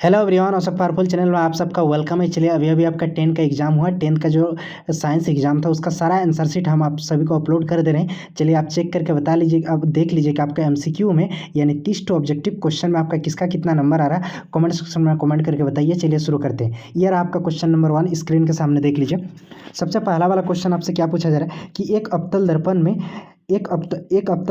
Hello everyone, और सब powerful channel में आप सबका वेलकम है। चलिए अभी अभी आपका 10 का एग्जाम हुआ। 10 का जो साइंस एग्जाम था उसका सारा आंसर शीट हम आप सभी को अपलोड कर दे रहे हैं। चलिए आप चेक करके बता लीजिए, अब देख लीजिए कि आपका एमसीक्यू में यानी 30 टू ऑब्जेक्टिव क्वेश्चन में आपका किसका कितना नंबर आ रहा है। कमेंट सेक्शन में कमेंट करके बताइए। चलिए शुरू करते हैं। ये रहा आपका क्वेश्चन नंबर 1 स्क्रीन के सामने देख लीजिए। सबसे पहला वाला क्वेश्चन आपसे क्या पूछा जा रहा है कि एक अवतल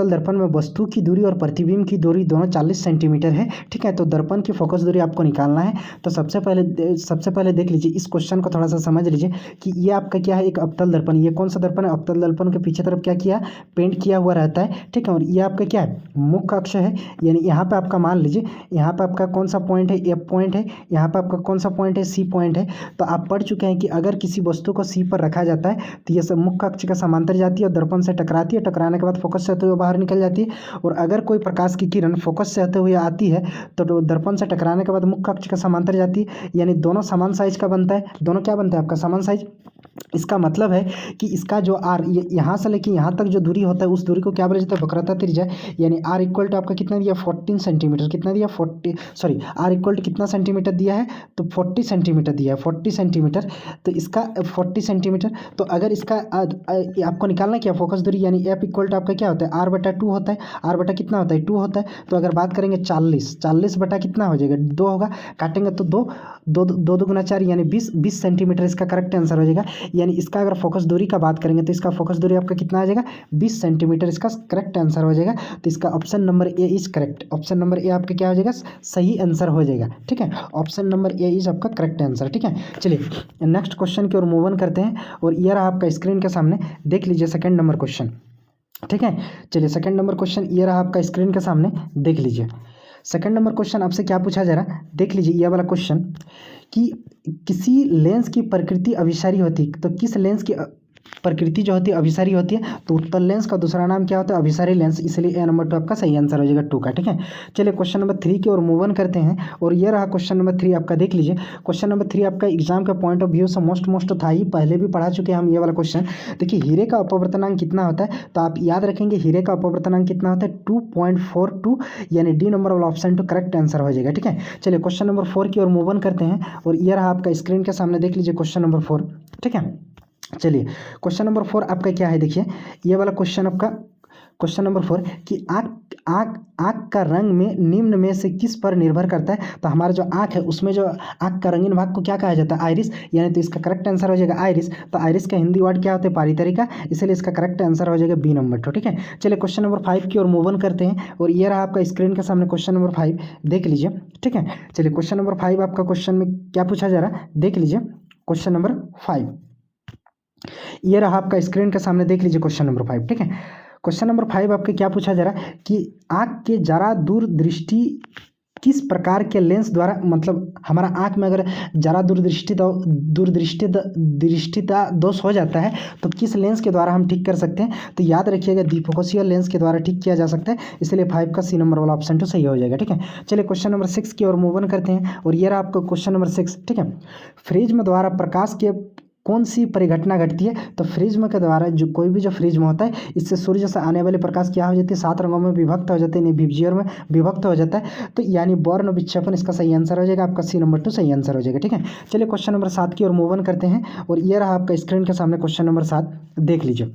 दर्पण में वस्तु की दूरी और प्रतिबिंब की दूरी दोनों 40 सेंटीमीटर है। ठीक है, तो दर्पण की फोकस दूरी आपको निकालना है। तो सबसे पहले देख लीजिए, इस क्वेश्चन को थोड़ा सा समझ लीजिए कि ये आपका क्या है, एक अवतल दर्पण। ये कौन सा दर्पण है? अवतल दर्पण के पीछे तरफ क्या किया, पेंट किया हुआ रहता है। ठीक है, और ये आपका क्या है, मुख्य अक्ष है। यानी यहाँ पे आपका मान लीजिए, यहाँ पे आपका कौन सा पॉइंट है, एफ पॉइंट है। यहाँ पे आपका कौन सा पॉइंट है, सी पॉइंट है। तो आप पढ़ चुके हैं कि अगर किसी वस्तु को सी पर रखा जाता है तो ये सब मुख्य अक्ष का समांतर जाती है और दर्पण से टकराती है। टकराने के बाद फोकस से होते हुए बाहर निकल जाती है। और अगर कोई प्रकाश की किरण फोकस से होते हुए आती है तो दर्पण से टकराने के बाद मुख्य अक्ष का समांतर जाती है। यानी दोनों समान साइज का बनता है। दोनों क्या बनता है आपका, समान साइज। इसका मतलब है कि इसका जो आर यहाँ से लेके यहाँ तक जो दूरी होता है उस दूरी को क्या बोला जाता है, वक्रता त्रिज्या। यानी आर इक्वल टू आपका कितना दिया, 14 सेंटीमीटर। कितना दिया, 40 सॉरी आर इक्वल टू कितना सेंटीमीटर दिया है, तो 40 सेंटीमीटर दिया है, 40 सेंटीमीटर। तो इसका 40 सेंटीमीटर। तो अगर इसका आपको निकालना क्या, फोकस दूरी। यानी एफ इक्वल टू आपका क्या होता है, आर बटा 2 होता है। आर बटा कितना होता है, 2 होता है। तो अगर बात करेंगे 40 बटा कितना हो जाएगा, 2 होगा। काटेंगे तो 2 गुना 4 यानी 20 सेंटीमीटर इसका करेक्ट आंसर हो जाएगा। यानी इसका अगर फोकस दूरी का बात करेंगे तो इसका फोकस दूरी आपका कितना आ जाएगा, 20 सेंटीमीटर इसका करेक्ट आंसर हो जाएगा। तो इसका option number A is correct. Option number A आपका क्या हो जाएगा, सही आंसर हो जाएगा। ठीक है, ऑप्शन नंबर ए इज आपका करेक्ट आंसर। ठीक है, चलिए नेक्स्ट क्वेश्चन की ओर मूव ऑन करते हैं। और ये रहा आपका स्क्रीन के सामने, देख लीजिए सेकंड नंबर क्वेश्चन। ठीक है, चलिए सेकंड नंबर क्वेश्चन ये रहा आपका स्क्रीन के सामने, देख लीजिए। सेकंड नंबर क्वेश्चन आपसे क्या पूछा जा रहा है, देख लीजिए ये वाला क्वेश्चन कि किसी लेंस की प्रकृति अभिसारी होती है। तो किस लेंस की प्रकृति जो होती है अभिसारी होती है, तो उत्तल लेंस का दूसरा नाम क्या होता है, अभिसारी लेंस। इसलिए ए नंबर 2 आपका सही आंसर हो जाएगा 2 का। ठीक है, चलिए क्वेश्चन नंबर 3 की ओर मूव ऑन करते हैं। और ये रहा क्वेश्चन नंबर 3 आपका, देख लीजिए। क्वेश्चन नंबर 3 आपका एग्जाम का पॉइंट ऑफ व्यू से मोस्ट था ही, पहले भी पढ़ा चुके हैं हम ये वाला क्वेश्चन। देखिए हीरे का अपवर्तनांक कितना होता है, तो आप याद रखेंगे हीरे का अपवर्तनांक कितना होता है, 2.42। यानी डी नंबर वाला ऑप्शन टू करेक्ट आंसर हो जाएगा। ठीक है, चलिए क्वेश्चन नंबर 4 की ओर मूव ऑन करते हैं। और ये रहा आपका स्क्रीन के सामने, देख लीजिए क्वेश्चन नंबर 4। ठीक है, चलिए क्वेश्चन नंबर 4 आपका क्या है, देखिए ये वाला क्वेश्चन आपका क्वेश्चन नंबर 4 कि आँख का रंग में निम्न में से किस पर निर्भर करता है। तो हमारा जो आँख है उसमें जो आँख का रंगीन भाग को क्या कहा जाता है, आइरिस। यानी तो इसका करेक्ट आंसर हो जाएगा आइरिस। तो आइरिस का हिंदी वर्ड क्या होता है, पारितरिका। इसलिए इसका करेक्ट आंसर हो जाएगा बी नंबर 2। ठीक है, चलिए क्वेश्चन नंबर 5 की ओर मूव ऑन करते हैं। और ये रहा आपका स्क्रीन के सामने क्वेश्चन नंबर 5, देख लीजिए। ठीक है, चलिए क्वेश्चन नंबर 5 आपका क्वेश्चन में क्या पूछा जा रहा है, देख लीजिए क्वेश्चन नंबर 5। ये रहा आपका स्क्रीन के सामने, देख लीजिए क्वेश्चन नंबर 5। ठीक है, क्वेश्चन नंबर 5 आपके क्या पूछा जा रहा है कि आँख के जरा दूरदृष्टि किस प्रकार के लेंस द्वारा, मतलब हमारा आँख में अगर जरा दूरदृष्टिता दोष हो जाता है तो किस लेंस के द्वारा हम ठीक कर सकते हैं। तो याद रखिएगा द्विफोकसीय लेंस के द्वारा ठीक किया जा सकता है। इसलिए 5 का सी नंबर वाला ऑप्शन तो सही हो जाएगा। ठीक है, चलिए क्वेश्चन नंबर 6 की ओर मूव ऑन करते हैं। और ये रहा आपका क्वेश्चन नंबर 6। ठीक है, फ्रिज्म द्वारा प्रकाश के कौन सी परिघटना घटती है। तो फ्रिज्म के द्वारा जो कोई भी जो फ्रिज्म होता है, इससे सूर्य से आने वाले प्रकाश क्या हो जाती है, 7 रंगों में विभक्त हो जाते हैं, विबजियर में विभक्त हो जाता है। तो यानी वर्ण विक्षेपण इसका सही आंसर हो जाएगा, आपका सी नंबर 2 सही आंसर हो जाएगा। ठीक है, चलिए क्वेश्चन नंबर 7 की ओर मूव ऑन करते हैं। और ये रहा आपका स्क्रीन के सामने क्वेश्चन नंबर 7, देख लीजिए।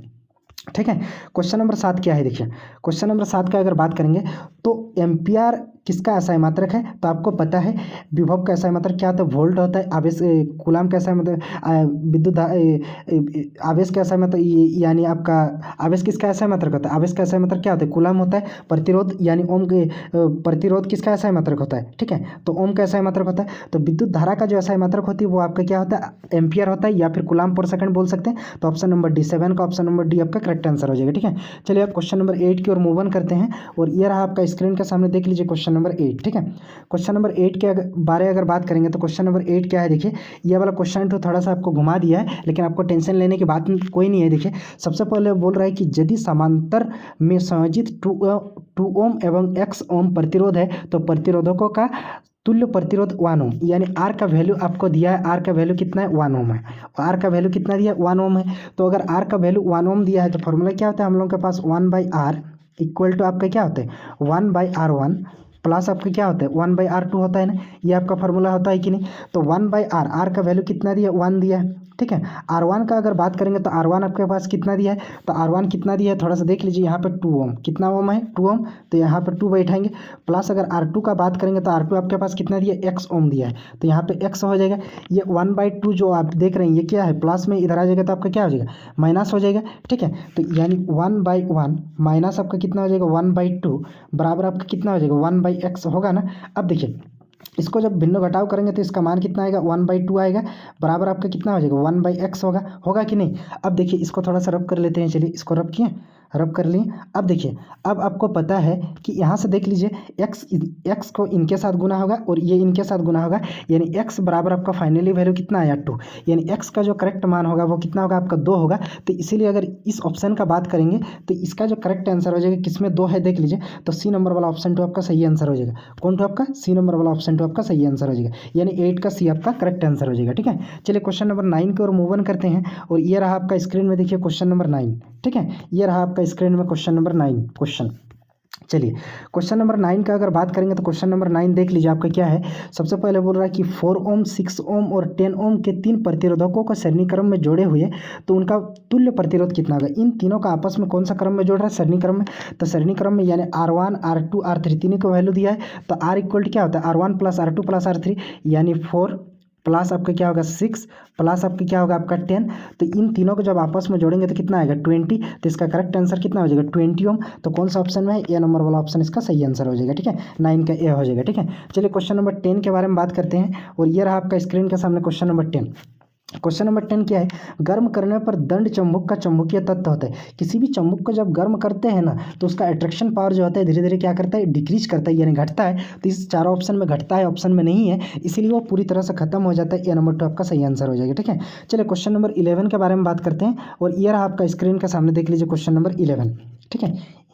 ठीक है, क्वेश्चन नंबर 7 क्या है, देखिए क्वेश्चन नंबर 7 का अगर बात करेंगे तो एम्पियर किसका ऐसा मात्रक है। तो आपको पता है विभव का ऐसा मात्रक क्या होता है, वोल्ट होता है। आवेश कूलाम का ऐसा मतलब विद्युत आवेश का ऐसा मतलब यानी आपका आवेश किसका ऐसा मात्रक होता है, आवेश का ऐसा मात्रक क्या होता है, कूलाम होता है। प्रतिरोध यानी ओम के प्रतिरोध किसका ऐसा मात्रक होता है। ठीक है, तो ओम का ऐसा मात्रक होता है। तो विद्युत धारा का जो ऐसा मात्रक होती है वो आपका क्या होता है, एम्पियर होता है, या फिर कूलाम पर सेकंड बोल सकते हैं। तो ऑप्शन नंबर डी 7 का ऑप्शन नंबर डी आपका करेक्ट आंसर हो जाएगा। ठीक है, चलिए आप क्वेश्चन नंबर 8 की ओर मूव ऑन करते हैं। और ये रहा आपका स्क्रीन के सामने, देख लीजिए क्वेश्चन नंबर 8। ठीक है, क्वेश्चन नंबर 8 के बारे अगर बात करेंगे तो क्वेश्चन नंबर 8 क्या है, देखिए ये वाला क्वेश्चन तो थोड़ा सा आपको घुमा दिया है, लेकिन आपको टेंशन लेने की बात कोई नहीं है। देखिए सबसे पहले बोल रहा है कि यदि समांतर में संयोजित 2 ओम एवं x ओम प्रतिरोध है तो प्रतिरोधकों का तुल्य प्रतिरोध 1 ओम। यानी आर का वैल्यू आपको दिया है, आर का वैल्यू कितना है, 1 ओम है। आर का वैल्यू कितना दिया है, 1 ओम है। तो अगर आर का वैल्यू 1 ओम दिया है तो फॉर्मूला क्या होता है हम लोगों के पास, 1/r इक्वल टू आपका क्या होता है, 1/r1 प्लस आपका क्या होता है 1/r2 होता है ना, ये आपका फार्मूला होता है कि नहीं। तो 1/r, आर का वैल्यू कितना दिया, 1 दिया है, ठीक है। R1 का अगर बात करेंगे तो R1 आपके पास कितना दिया है, तो R1 कितना दिया है थोड़ा सा देख लीजिए, यहाँ पे 2 ओम, कितना ओम है 2 ओम, तो यहाँ पे 2 बैठाएंगे। प्लस अगर R2 का बात करेंगे तो R2 आपके पास कितना दिया है, x ओम दिया है, तो यहाँ पे x हो जाएगा। ये 1/2 जो आप देख रहे हैं ये क्या है, प्लस में इधर आ जाएगा तो आपका क्या हो जाएगा, माइनस हो जाएगा, ठीक है। तो यानी 1/1 माइनस आपका कितना हो जाएगा 1/2 बराबर आपका कितना हो जाएगा 1/x होगा ना। अब देखिए इसको जब भिन्न घटाव करेंगे तो इसका मान कितना आएगा 1/2 आएगा, बराबर आपका कितना हो जाएगा 1/x होगा कि नहीं। अब देखिए इसको थोड़ा सा रब कर लेते हैं, चलिए इसको रब किए, रब कर लिए। अब देखिए अब आपको पता है कि यहाँ से देख लीजिए x को इनके साथ गुना होगा और ये इनके साथ गुना होगा, यानी x बराबर आपका फाइनली वैल्यू कितना आया 2, यानी x का जो करेक्ट मान होगा वो कितना होगा आपका 2 होगा। तो इसीलिए अगर इस ऑप्शन का बात करेंगे तो इसका जो करेक्ट आंसर हो जाएगा किसमें 2 है देख लीजिए, तो सी नंबर वाला ऑप्शन 2 आपका सही आंसर हो जाएगा। कौन 2 आपका, सी नंबर वाला ऑप्शन 2 आपका सही आंसर हो जाएगा, यानी 8 का सी आपका करेक्ट आंसर हो जाएगा, ठीक है। चलिए क्वेश्चन नंबर 9 की ओर मूव ऑन करते हैं, और ये रहा आपका स्क्रीन में देखिए क्वेश्चन नंबर 9, ठीक है। ये रहा आपका स्क्रीन में क्वेश्चन नंबर 9 क्वेश्चन। चलिए क्वेश्चन नंबर 9 का अगर बात करेंगे तो क्वेश्चन नंबर 9 देख लीजिए आपका क्या है। सबसे पहले बोल रहा है कि 4 ओम 6 ओम और 10 ओम के 3 प्रतिरोधकों को सरणी क्रम में जोड़े हुए तो उनका तुल्य प्रतिरोध कितना होगा। इन तीनों का आपस में कौन सा क्रम में जोड़ रहा है, सरणी क्रम में। तो सरणी क्रम में यानी R1 R2 R3 तीनों को वैल्यू दिया है, तो R इक्वल क्या होता है R1 + R2 + R3 यानी 4 प्लस आपका क्या होगा 6 प्लस आपका क्या होगा आपका 10। तो इन तीनों को जब आपस में जोड़ेंगे तो कितना आएगा 20। तो इसका करेक्ट आंसर कितना हो जाएगा 20 ओम। तो कौन सा ऑप्शन में है, ए नंबर वाला ऑप्शन इसका सही आंसर हो जाएगा, ठीक है। 9 का ए हो जाएगा, ठीक है। चलिए क्वेश्चन नंबर 10 के बारे में बात करते हैं, और ये रहा आपका स्क्रीन के सामने क्वेश्चन नंबर 10। क्वेश्चन नंबर 10 क्या है, गर्म करने पर दंड चुंबक का चुंबकीय तत्व होता है। किसी भी चुंबक को जब गर्म करते हैं ना तो उसका अट्रैक्शन पावर जो होता है धीरे धीरे क्या करता है, डिक्रीज करता है, यानी घटता है। तो इस चारों ऑप्शन में घटता है, ऑप्शन में नहीं है, इसीलिए वो पूरी तरह से खत्म हो जाता है। ए नंबर 2 आपका सही आंसर हो जाएगा, ठीक है। चलिए क्वेश्चन नंबर 11 के बारे में बात करते हैं, और ये रहा आपका स्क्रीन के सामने देख लीजिए क्वेश्चन नंबर 11, ठीक है।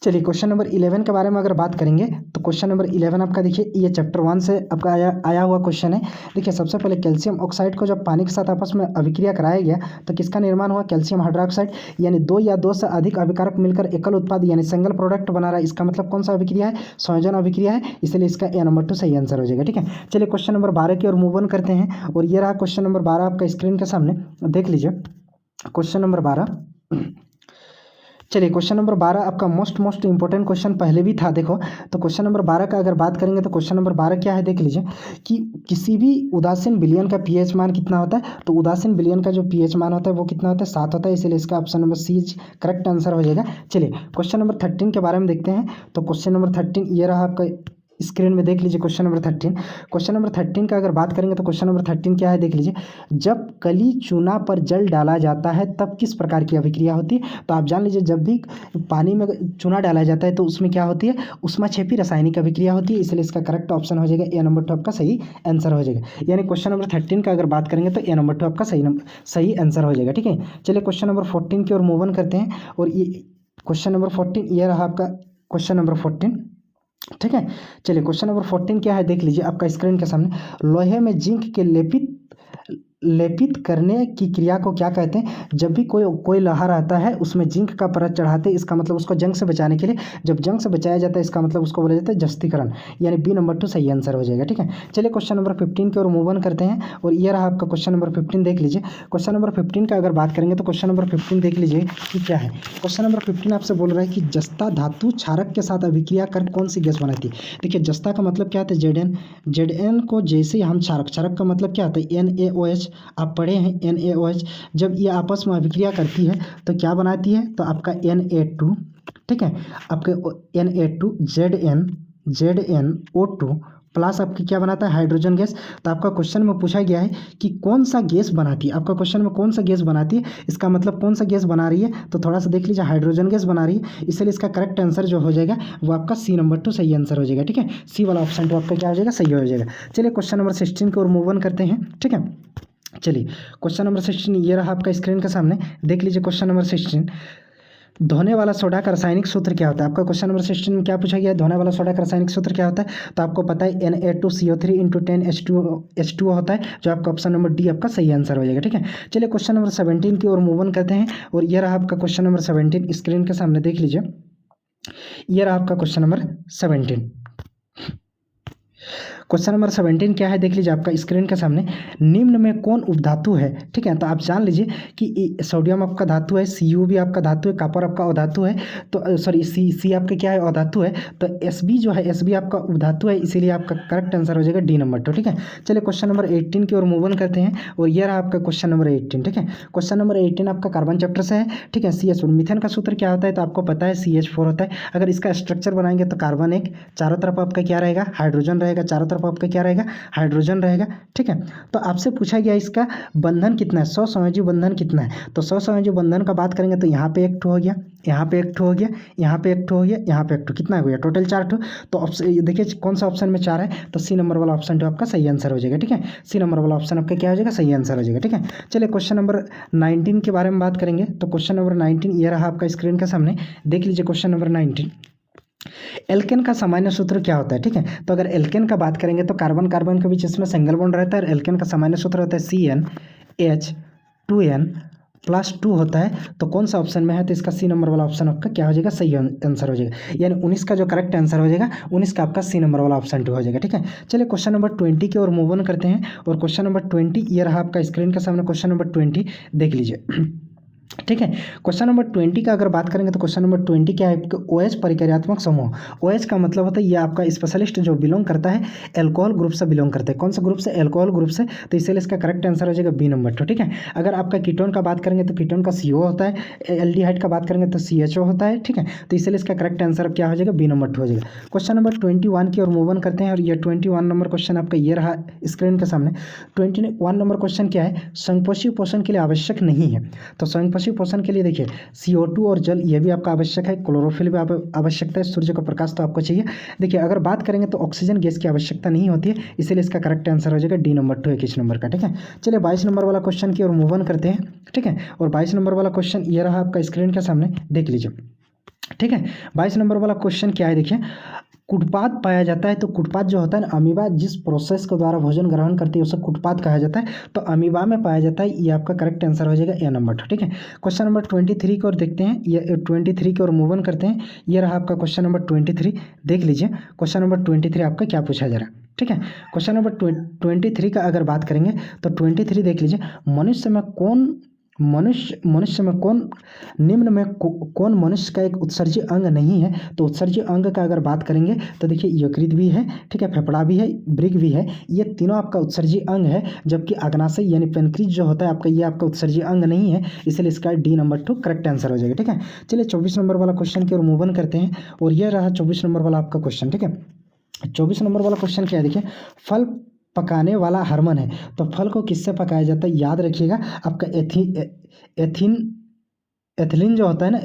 चलिए क्वेश्चन नंबर 11 के बारे में अगर बात करेंगे तो क्वेश्चन नंबर 11 आपका देखिए ये चैप्टर 1 से आपका आया हुआ क्वेश्चन है। देखिए सबसे पहले कैल्शियम ऑक्साइड को जब पानी के साथ आपस में अभिक्रिया कराया गया तो किसका निर्माण हुआ, कैल्शियम हाइड्रोक्साइड, यानी 2 या 2 से अधिक अभिकारक मिलकर एकल उत्पाद यानी सिंगल प्रोडक्ट बना रहा है। इसका मतलब कौन सा अभिक्रिया है, संयोजन अभिक्रिया है, इसलिए इसका ए नंबर 2 सही आंसर हो जाएगा, ठीक है। चलिए क्वेश्चन नंबर 12 की ओर मूव ऑन करते हैं, और ये रहा क्वेश्चन नंबर 12 आपका स्क्रीन के सामने देख लीजिए क्वेश्चन नंबर 12। चलिए क्वेश्चन नंबर 12 आपका मोस्ट इंपॉर्टेंट क्वेश्चन पहले भी था, देखो। तो क्वेश्चन नंबर 12 का अगर बात करेंगे तो क्वेश्चन नंबर 12 क्या है देख लीजिए कि किसी भी उदासीन विलयन का पीएच मान कितना होता है। तो उदासीन विलयन का जो पीएच मान होता है वो कितना होता है 7 होता है, इसलिए इसका option number C correct answer हो जाएगा। चलिए क्वेश्चन नंबर 13 के बारे में देखते हैं। तो क्वेश्चन नंबर 13 ये रहा आपका स्क्रीन में देख लीजिए क्वेश्चन नंबर 13। क्वेश्चन नंबर 13 का अगर बात करेंगे तो क्वेश्चन नंबर 13 क्या है देख लीजिए, जब कली चूना पर जल डाला जाता है तब किस प्रकार की अभिक्रिया होती है। तो आप जान लीजिए जब भी पानी में चूना डाला जाता है तो उसमें क्या होती है, उष्माक्षेपी रासायनिक अभिक्रिया होती है, इसलिए इसका करेक्ट ऑप्शन हो जाएगा ए नंबर 2 आपका सही आंसर हो जाएगा। यानी क्वेश्चन नंबर 13 का अगर बात करेंगे तो ए नंबर 2 आपका सही आंसर हो जाएगा, ठीक है। चलिए क्वेश्चन नंबर 14 की ओर मूव ऑन करते हैं, और ये क्वेश्चन नंबर 14 ये रहा आपका क्वेश्चन नंबर 14, ठीक है। चलिए क्वेश्चन नंबर 14 क्या है देख लीजिए आपका स्क्रीन के सामने, लोहे में जिंक के लेपित करने की क्रिया को क्या कहते हैं। जब भी कोई लोहा रहता है उसमें जिंक का परत चढ़ाते हैं, इसका मतलब उसको जंग से बचाने के लिए, जब जंग से बचाया जाता है इसका मतलब उसको बोला जाता है जस्तीकरण, यानी बी नंबर 2 सही आंसर हो जाएगा, ठीक है। चलिए क्वेश्चन नंबर 15 की ओर मूव ऑन करते हैं, और ये रहा आपका क्वेश्चन नंबर 15 देख लीजिए। क्वेश्चन नंबर 15 का अगर बात करेंगे तो क्वेश्चन नंबर 15 देख लीजिए कि क्या है। क्वेश्चन नंबर 15 आपसे बोल रहा है कि जस्ता धातु क्षारक के साथ अभिक्रिया कर कौन सी गैस बनाती है। देखिए जस्ता का मतलब क्या होता है जेड को जैसे हम क्षारक का मतलब क्या होता है NaOH, आप पढ़े हैं NaOH। जब ये आपस में अभिक्रिया करती है तो क्या बनाती है, तो आपका Na2, ठीक है, आपके Na2 ZnO2 प्लस आपकी क्या बनाता है हाइड्रोजन गैस। तो आपका क्वेश्चन में पूछा गया है कि कौन सा गैस बनाती है, आपका क्वेश्चन में कौन सा गैस बनाती है, इसका मतलब कौन सा गैस बना रही है, तो थोड़ा सा देख लीजिए हाइड्रोजन गैस बना रही है, इसलिए इसका करेक्ट आंसर जो हो जाएगा वो आपका सी नंबर 2 सही आंसर हो जाएगा, ठीक है। सी वाला ऑप्शन तो आपका क्या हो जाएगा, सही हो जाएगा। चलिए क्वेश्चन नंबर 16 की ओर मूव ऑन करते हैं, ठीक है। चलिए क्वेश्चन नंबर 16 ये रहा आपका स्क्रीन के सामने देख लीजिए क्वेश्चन नंबर 16, धोने वाला सोडा का रासायनिक सूत्र क्या होता है। आपका क्वेश्चन नंबर 16 में क्या पूछा गया है, धोने वाला सोडा का रासायनिक सूत्र क्या होता है। तो आपको पता है Na2CO3 × 10H2O होता है, जो आपका ऑप्शन नंबर डी आपका सही आंसर हो जाएगा, ठीक है। चलिए क्वेश्चन नंबर 17 की ओर मूव ऑन करते हैं, और ये रहा आपका क्वेश्चन नंबर 17 स्क्रीन के सामने देख लीजिए। ये रहा आपका क्वेश्चन नंबर 17, क्वेश्चन नंबर 17 क्या है देख लीजिए आपका स्क्रीन के सामने, निम्न में कौन उपधातु है। ठीक है, तो आप जान लीजिए कि सोडियम आपका धातु है, Cu भी आपका धातु है, कॉपर आपका अधातु है, तो सॉरी सी आपका क्या है अधातु है, तो Sb जो है Sb आपका उपधातु है, इसीलिए आपका करेक्ट आंसर हो जाएगा डी नंबर 2। ठीक है, चलिए क्वेश्चन नंबर 18 की ओर मूव ऑन करते हैं और यह रहा आपका क्वेश्चन नंबर 18। ठीक है, क्वेश्चन नंबर 18 आपका कार्बन चैप्टर से है। ठीक है, CH4 मिथेन का सूत्र क्या होता है, तो आपको पता है CH4 होता है। अगर इसका स्ट्रक्चर बनाएंगे तो कार्बन एक, चारों तरफ आपका क्या रहेगा, हाइड्रोजन रहेगा, चारों तरफ आपका क्या रहेगा, हाइड्रोजन रहेगा। ठीक है, तो आपसे पूछा गया इसका बंधन कितना है, 100 संयोजी बंधन कितना है, तो 100 संयोजी बंधन का बात करेंगे तो यहाँ पे एक ठो हो गया, यहाँ पे एक ठो हो गया, यहाँ पे एक ठो हो गया, यहाँ पे एक ठो, कितना हो गया टोटल 4 ठो। तो ऑप्शन देखिए कौन सा ऑप्शन में 4 है, तो सी नंबर वाला ऑप्शन तो आपका सही आंसर हो जाएगा। ठीक है, सी नंबर वाला ऑप्शन आपका क्या हो जाएगा, सही आंसर हो जाएगा। ठीक है, चलिए क्वेश्चन नंबर 19 के बारे में बात करेंगे। तो क्वेश्चन नंबर 19 ये रहा आपका स्क्रीन के सामने, देख लीजिए क्वेश्चन नंबर 19। एल्केन का सामान्य सूत्र क्या होता है। ठीक है, तो अगर एल्केन का बात करेंगे तो कार्बन कार्बन के बीच इसमें सिंगल बॉन्ड रहता है और एल्केन का सामान्य सूत्र होता है CnH2n+2 होता है। तो कौन सा ऑप्शन में है, तो इसका सी नंबर वाला ऑप्शन आपका क्या हो जाएगा, सही आंसर हो जाएगा। यानी 19 का जो करेक्ट आंसर हो जाएगा, 19 का आपका सी नंबर वाला ऑप्शन 2 हो जाएगा। ठीक है, चलिए क्वेश्चन नंबर 20 की ओर मूव ऑन करते हैं और क्वेश्चन नंबर 20 ये रहा आपका स्क्रीन के सामने क्वेश्चन नंबर 20, देख लीजिए। ठीक है, क्वेश्चन नंबर 20 का अगर बात करेंगे तो क्वेश्चन नंबर 20 क्या है, OH परिक्रियात्मक समूह। OH का मतलब होता है ये आपका स्पेशलिस्ट जो बिलोंग करता है एल्कोहल ग्रुप से बिलोंग करता है। कौन सा ग्रुप से, एल्कोहल ग्रुप से, तो इसलिए इसका करेक्ट आंसर हो जाएगा बी नंबर 2। ठीक है, अगर आपका कीटोन का बात करेंगे तो कीटोन का CO होता है, एल्डिहाइड का बात करेंगे तो CHO होता है। ठीक है, तो इसलिए इसका करेक्ट आंसर क्या हो जाएगा, बी नंबर 2 हो जाएगा। क्वेश्चन नंबर 21 की ओर मूव ऑन करते हैं और ये 21 नंबर क्वेश्चन आपका ये रहा स्क्रीन के सामने। 21 नंबर क्वेश्चन क्या है, संपोषी पोषण के लिए आवश्यक नहीं है। तो संपोषी पोषण के लिए देखिए CO2 और जल ये भी आपका आवश्यक है, क्लोरोफिल भी आवश्यकता है, सूर्य का प्रकाश तो आपको चाहिए। देखिए अगर बात करेंगे तो ऑक्सीजन गैस की आवश्यकता नहीं होती है, इसीलिए इसका करेक्ट आंसर हो जाएगा डी नंबर 2 21 नंबर का। ठीक है, चलिए 22 नंबर वाला क्वेश्चन की ओर मूव ऑन करते हैं। ठीक है, और 22 नंबर वाला क्वेश्चन ये रहा आपका स्क्रीन के सामने, देख लीजिए। ठीक है, 22 नंबर वाला क्वेश्चन क्या है, देखिए कुटपाद पाया जाता है। तो कुटपाद जो होता है ना, अमीबा जिस प्रोसेस के द्वारा भोजन ग्रहण करती है उसे कुटपाद कहा जाता है। तो अमीबा में पाया जाता है, ये आपका करेक्ट आंसर हो जाएगा ए नंबर 2। ठीक है, क्वेश्चन नंबर 23 की ओर देखते हैं, ये 23 की ओर मूव ऑन करते हैं। ये रहा आपका क्वेश्चन नंबर 23, देख लीजिए क्वेश्चन नंबर 23 आपका क्या पूछा जा रहा है। ठीक है, क्वेश्चन नंबर 23 का अगर बात करेंगे तो 23 देख लीजिए, मनुष्य में निम्न में कौन मनुष्य का एक उत्सर्जी अंग नहीं है। तो उत्सर्जी अंग का अगर बात करेंगे तो देखिए यकृत भी है, ठीक है, फेफड़ा भी है, वृक्क भी है, ये तीनों आपका उत्सर्जी अंग है। जबकि अग्नाशय यानी पेनक्रीज जो होता है आपका, ये आपका उत्सर्जी अंग नहीं है, इसलिए इसका डी नंबर 2 करेक्ट आंसर हो जाएगा। ठीक है, चलिए 24 नंबर वाला क्वेश्चन की ओर मूव ऑन करते हैं और यह रहा 24 नंबर वाला आपका क्वेश्चन। ठीक है, 24 नंबर वाला क्वेश्चन क्या है, देखिए फल पकाने वाला हार्मोन है। तो फल को किससे पकाया जाता है, याद रखिएगा आपका एथिलीन जो होता है ना,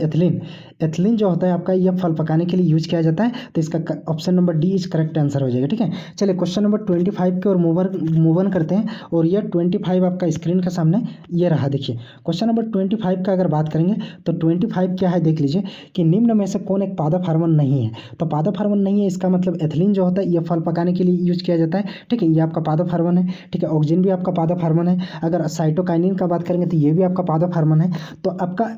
एथिलीन जो होता है आपका, यह फल पकाने के लिए यूज किया जाता है। तो इसका option number D is correct answer हो जाएगा। ठीक है, चलिए क्वेश्चन नंबर 25 की ओर मूव ऑन करते हैं और यह 25 आपका स्क्रीन के सामने ये रहा। देखिए क्वेश्चन नंबर 25 का अगर बात करेंगे तो 25 क्या है, देख लीजिए कि निम्न में से कौन एक पादप हार्मोन नहीं है। तो पादप हार्मोन नहीं है, इसका मतलब एथिलीन जो होता है यह फल पकाने के लिए यूज किया जाता है। ठीक है, ये आपका पादप हार्मोन है। ठीक है, ऑक्सिन भी आपका पादप हार्मोन है। अगर साइटोकाइनिन का बात करेंगे तो ये भी आपका पादप हार्मोन है। तो आपका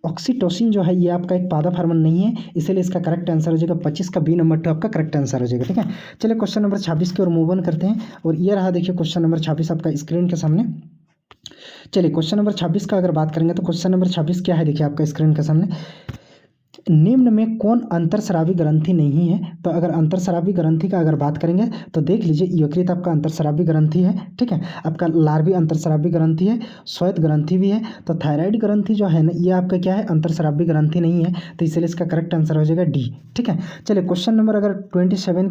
ऑक्सीटोसिन जो है ये आपका एक पादप हार्मोन नहीं है, इसलिए इसका करेक्ट आंसर हो जाएगा 25 का बी नंबर 2 आपका करेक्ट आंसर हो जाएगा। ठीक है, चलिए क्वेश्चन नंबर 26 की ओर मूव ऑन करते हैं और ये रहा देखिए क्वेश्चन नंबर 26 आपका स्क्रीन के सामने। चलिए क्वेश्चन नंबर 26 का अगर बात करेंगे तो क्वेश्चन नंबर 26 क्या है, देखिए आपका स्क्रीन के सामने, निम्न में कौन अंतरस्रावी ग्रंथि नहीं है। तो अगर अंतरस्रावी ग्रंथि का अगर बात करेंगे तो देख लीजिए यकृत आपका अंतरस्रावी ग्रंथि है। ठीक है, आपका लार्वी अंतरस्रावी ग्रंथि है, श्वेत ग्रंथि भी है। तो थायराइड ग्रंथि जो है ना, ये आपका क्या है, अंतरस्रावी ग्रंथि नहीं है। तो इसलिए इसका करेक्ट आंसर हो जाएगा डी। ठीक है, चलिए क्वेश्चन नंबर अगर 27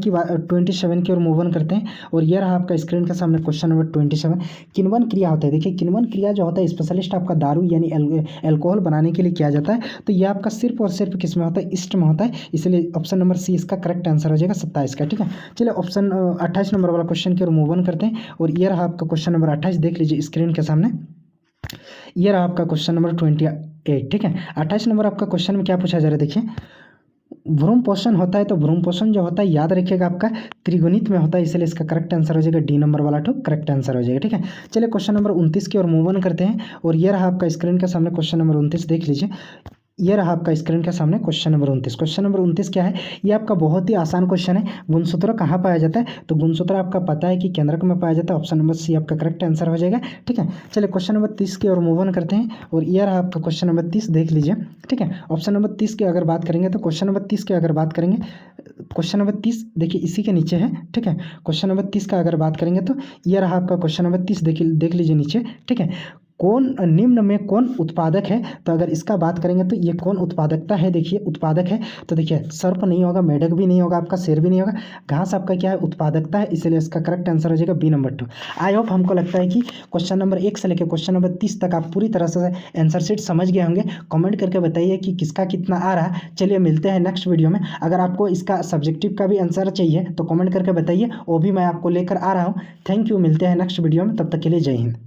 की ओर मूव ऑन करते हैं और यह रहा आपका स्क्रीन के सामने क्वेश्चन नंबर 27। किण्वन क्रिया होता है, देखिए किण्वन क्रिया जो होता है स्पेशलिस्ट आपका दारू यानी एल्कोहल बनाने के लिए किया जाता है। तो यह आपका सिर्फ और सिर्फ किस में होता है, ईस्ट में होता है। इसलिए ऑप्शन नंबर सी इसका करेक्ट आंसर हो जाएगा 27 का। ठीक है, चलिए ऑप्शन 28 नंबर वाला क्वेश्चन की ओर मूव ऑन करते हैं और ये रहा आपका क्वेश्चन नंबर 28, देख लीजिए स्क्रीन के सामने। ये रहा आपका क्वेश्चन नंबर 28। ठीक है, 28 नंबर आपका क्वेश्चन में क्या पूछा जा रहा है, देखिए भ्रूण पोषण होता है। तो भ्रूण पोषण जो होता है याद रखिएगा आपका त्रिगुणित में होता है, इसलिए इसका करेक्ट आंसर हो जाएगा डी नंबर वाला तो करेक्ट आंसर हो जाएगा। ठीक है, चलिए क्वेश्चन नंबर 29 की ओर मूव ऑन करते हैं और ये रहा आपका स्क्रीन के सामने क्वेश्चन नंबर 29, देख लीजिए ये रहा आपका स्क्रीन के सामने क्वेश्चन नंबर 29। क्वेश्चन नंबर 29 क्या है, ये आपका बहुत ही आसान क्वेश्चन है। गुणसूत्र कहाँ पाया जाता है, तो गुणसूत्र आपका पता है कि केंद्रक में पाया जाता है। ऑप्शन नंबर सी आपका करेक्ट आंसर हो जाएगा। ठीक है, चलिए क्वेश्चन नंबर 30 की ओर मूव ऑन करते हैं। और ये रहा आपका क्वेश्चन नंबर 30, देख लीजिए। ठीक है, ऑप्शन नंबर 30 की अगर बात करेंगे तो क्वेश्चन नंबर 30 की अगर बात करेंगे, क्वेश्चन नंबर 30 देखिए इसी के नीचे है। ठीक है, क्वेश्चन नंबर 30 का अगर बात करेंगे तो ये रहा आपका क्वेश्चन नंबर 30, देखिए देख लीजिए नीचे। ठीक है, कौन निम्न में कौन उत्पादक है, तो अगर इसका बात करेंगे तो ये कौन उत्पादकता है, देखिए उत्पादक है। तो देखिए सर्प नहीं होगा, मेढक भी नहीं होगा, आपका शेर भी नहीं होगा, घास आपका क्या है, उत्पादकता है, इसलिए इसका करेक्ट आंसर हो जाएगा बी नंबर 2। आई होप हमको लगता है कि क्वेश्चन नंबर 1 से लेकर क्वेश्चन नंबर 30 तक आप पूरी तरह से आंसर शीट समझ गए होंगे। कमेंट करके बताइए कि किसका कितना आ रहा है। चलिए मिलते हैं नेक्स्ट वीडियो में। अगर आपको इसका सब्जेक्टिव का भी आंसर चाहिए तो कमेंट करके बताइए, वो भी मैं आपको लेकर आ रहा हूँ। थैंक यू, मिलते हैं नेक्स्ट वीडियो में, तब तक के लिए जय हिंद।